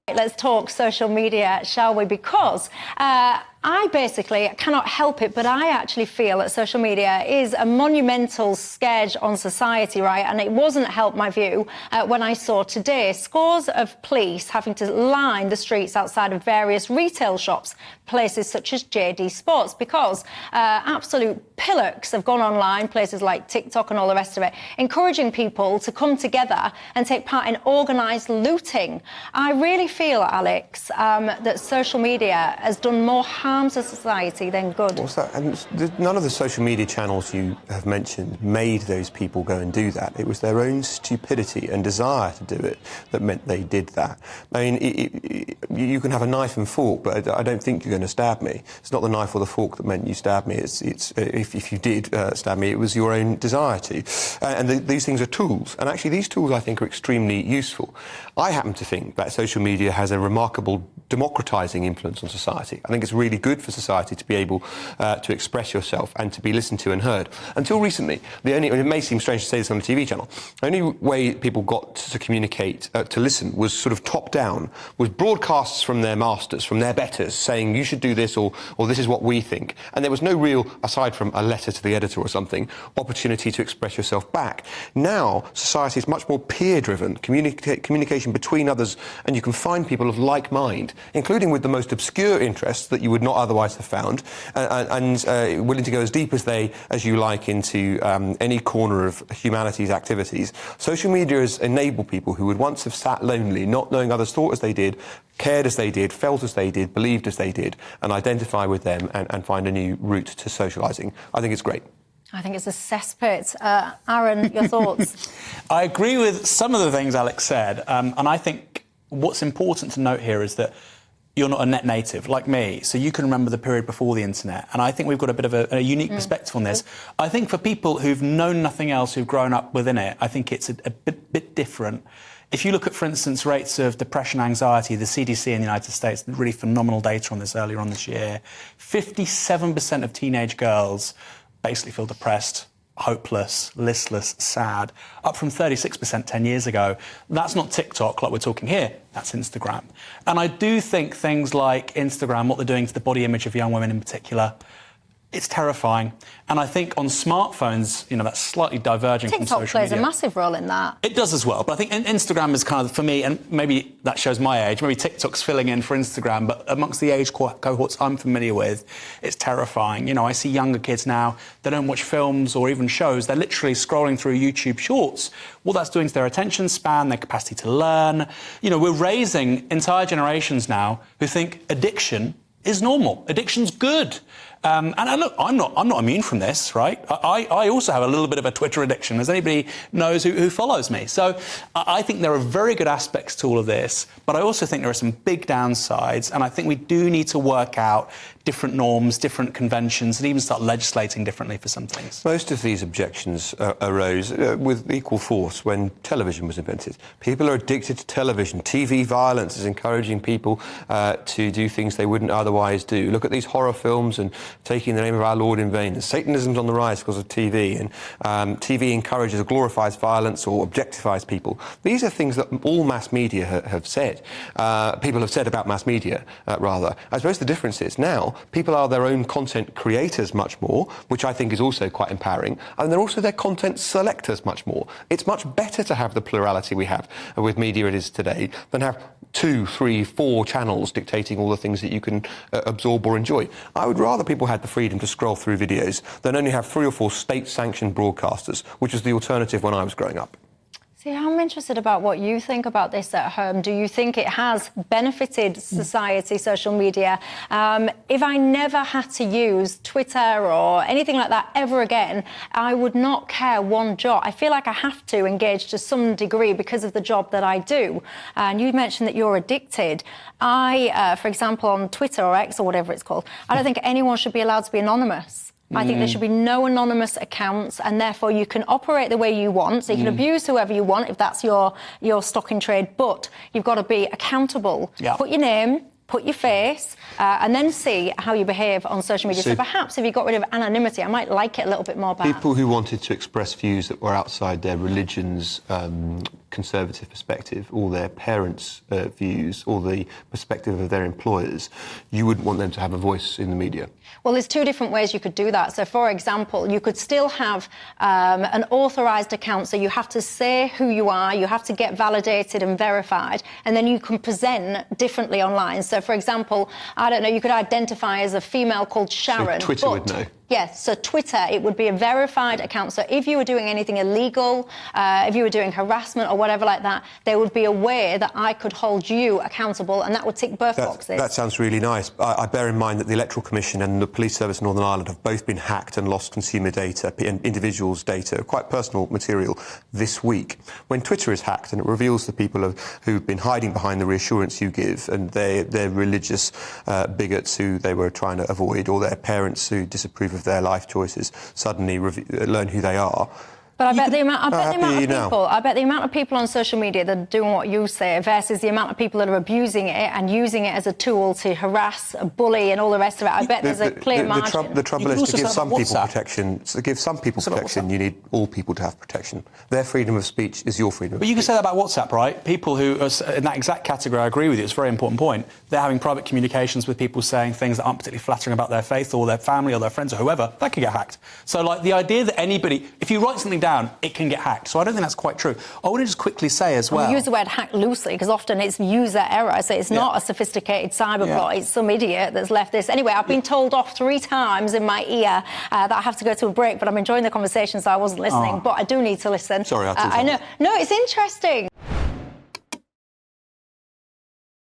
Let's talk social media, shall we? Because I basically cannot help it, but I actually feel that social media is a monumental scourge on society, right? And it wasn't helped my view when I saw today scores of police having to line the streets outside of various retail shops, places such as JD Sports, because absolute pillocks have gone online, places like TikTok and all the rest of it, encouraging people to come together and take part in organised looting. I really feel, Alex, that social media has done more harm to society than good. What's that? And none of the social media channels you have mentioned made those people go and do that. It was their own stupidity and desire to do it that meant they did that. I mean, you can have a knife and fork, but I don't think you're going to stab me. It's not the knife or the fork that meant you stabbed me. It's if you did stab me, it was your own desire to. And these things are tools. And actually, these tools, I think, are extremely useful. I happen to think that social media has a remarkable democratising influence on society. I think it's really good for society to be able to express yourself and to be listened to and heard. Until recently, it may seem strange to say this on a TV channel, the only way people got to communicate, to listen, was sort of top down, was broadcasts from their masters, from their betters, saying you should do this or this is what we think. And there was no real, aside from a letter to the editor or something, opportunity to express yourself back. Now, society is much more peer-driven, communication between others, and you can find people of like mind, including with the most obscure interests that you would not otherwise have found, and willing to go as deep as you like into any corner of humanity's activities. Social media has enabled people who would once have sat lonely, not knowing others thought as they did, cared as they did, felt as they did, believed as they did, and identify with them and find a new route to socialising. I think it's great. I think it's a cesspit. Aaron, your thoughts? I agree with some of the things Alex said, and I think what's important to note here is that you're not a net native like me, so you can remember the period before the internet, and I think we've got a bit of a unique perspective on this. I think for people who've known nothing else, who've grown up within it, I think it's a bit different. If you look at, for instance, rates of depression, anxiety, the CDC in the United States, really phenomenal data on this earlier on this year, 57% of teenage girls basically feel depressed, hopeless, listless, sad, up from 36% 10 years ago. That's not TikTok like we're talking here, that's Instagram. And I do think things like Instagram, what they're doing to the body image of young women in particular, it's terrifying. And I think on smartphones, that's slightly diverging from social media. TikTok plays a massive role in that. It does as well, but I think Instagram is kind of, for me, and maybe that shows my age, maybe TikTok's filling in for Instagram, but amongst the age cohorts I'm familiar with, it's terrifying. I see younger kids now, they don't watch films or even shows, they're literally scrolling through YouTube Shorts. What that's doing to their attention span, their capacity to learn. We're raising entire generations now who think addiction is normal. Addiction's good. And look, I'm not immune from this, right? I also have a little bit of a Twitter addiction, as anybody knows who follows me. So I think there are very good aspects to all of this, but I also think there are some big downsides, and I think we do need to work out different norms, different conventions, and even start legislating differently for some things. Most of these objections arose with equal force when television was invented. People are addicted to television. TV violence is encouraging people to do things they wouldn't otherwise do. Look at these horror films and taking the name of our Lord in vain. And Satanism's on the rise because of TV, and TV encourages or glorifies violence or objectifies people. These are things that all mass media have said. People have said about mass media, rather. I suppose the difference is now people are their own content creators much more, which I think is also quite empowering, and they're also their content selectors much more. It's much better to have the plurality we have with media it is today than have 2, 3, 4 channels dictating all the things that you can absorb or enjoy. I would rather people had the freedom to scroll through videos than only have 3 or 4 state-sanctioned broadcasters, which was the alternative when I was growing up. See, I'm interested about what you think about this at home. Do you think it has benefited society, social media? If I never had to use Twitter or anything like that ever again, I would not care one jot. I feel like I have to engage to some degree because of the job that I do. And you mentioned that you're addicted. For example, on Twitter or X or whatever it's called, I don't think anyone should be allowed to be anonymous. I think there should be no anonymous accounts, and therefore you can operate the way you want. So you can abuse whoever you want if that's your stock in trade, but you've got to be accountable. Yeah. Put your name, put your face, and then see how you behave on social media. So perhaps if you got rid of anonymity, I might like it a little bit more back. People who wanted to express views that were outside their religion's conservative perspective, or their parents' views, or the perspective of their employers, you wouldn't want them to have a voice in the media. Well, there's two different ways you could do that. So, for example, you could still have an authorised account, so you have to say who you are, you have to get validated and verified, and then you can present differently online. So, for example, I don't know, you could identify as a female called Sharon. So Twitter would know. Yes, so Twitter, it would be a verified account. So if you were doing anything illegal, if you were doing harassment or whatever like that, there would be a way that I could hold you accountable, and that would tick both boxes. That sounds really nice. I bear in mind that the Electoral Commission and the Police Service in Northern Ireland have both been hacked and lost consumer data, individuals' data, quite personal material, this week. When Twitter is hacked and it reveals the people who've been hiding behind the reassurance you give, and they're religious bigots who they were trying to avoid, or their parents who disapprove of their life choices, suddenly learn who they are. But I bet the amount of people on social media that are doing what you say versus the amount of people that are abusing it and using it as a tool to harass, bully, and all the rest of it. I bet there's a clear margin. The trouble is, to give some people protection, you need all people to have protection. Their freedom of speech is your freedom of speech. But you can say that about WhatsApp, right? People who are in that exact category, I agree with you, it's a very important point. They're having private communications with people saying things that aren't particularly flattering about their faith or their family or their friends or whoever. That could get hacked. So, like, the idea that anybody, if you write something down, it can get hacked. So I don't think that's quite true. I want to just quickly say as well... We use the word hack loosely because often it's user error, so it's not a sophisticated cyberbot, it's some idiot that's left this. Anyway, I've been told off 3 times in my ear that I have to go to a break, but I'm enjoying the conversation, so I wasn't listening. But I do need to listen. Sorry, I know. No, it's interesting.